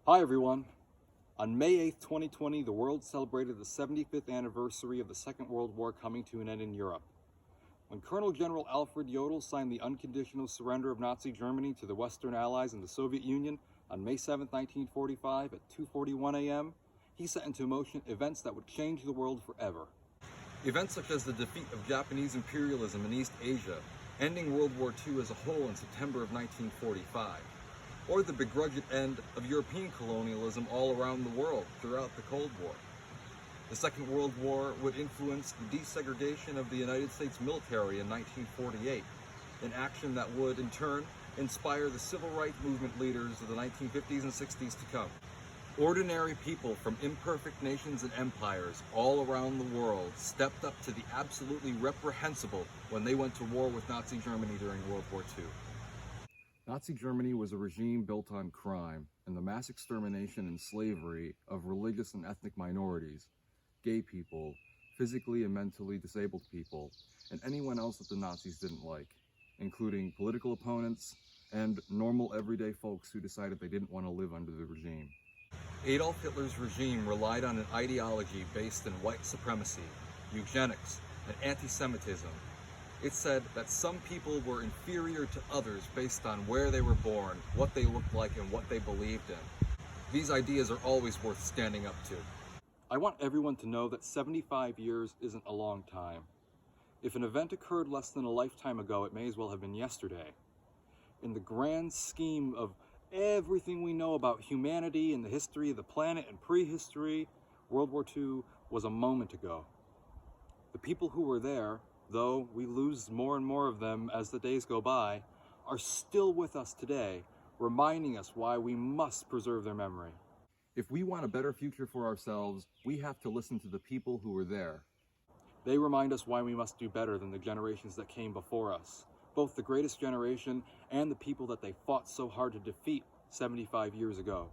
Hi everyone. On May 8th, 2020, the world celebrated the 75th anniversary of the Second World War coming to an end in Europe. When Colonel General Alfred Jodl signed the unconditional surrender of Nazi Germany to the Western Allies and the Soviet Union on May 7, 1945 at 2:41 a.m., he set into motion events that would change the world forever. Events such as the defeat of Japanese imperialism in East Asia, ending World War II as a whole in September of 1945, or the begrudged end of European colonialism all around the world throughout the Cold War. The Second World War would influence the desegregation of the United States military in 1948, an action that would, in turn, inspire the civil rights movement leaders of the 1950s and 60s to come. Ordinary people from imperfect nations and empires all around the world stepped up to the absolutely reprehensible when they went to war with Nazi Germany during World War II. Nazi Germany was a regime built on crime and the mass extermination and slavery of religious and ethnic minorities, gay people, physically and mentally disabled people, and anyone else that the Nazis didn't like, including political opponents and normal everyday folks who decided they didn't want to live under the regime. Adolf Hitler's regime relied on an ideology based in white supremacy, eugenics, and anti-Semitism. It said that some people were inferior to others based on where they were born, what they looked like, and what they believed in. These ideas are always worth standing up to. I want everyone to know that 75 years isn't a long time. If an event occurred less than a lifetime ago, it may as well have been yesterday. In the grand scheme of everything we know about humanity and the history of the planet and prehistory, World War II was a moment ago. The people who were there, though we lose more and more of them as the days go by, are still with us today, reminding us why we must preserve their memory. If we want a better future for ourselves, we have to listen to the people who were there. They remind us why we must do better than the generations that came before us, both the greatest generation and the people that they fought so hard to defeat 75 years ago.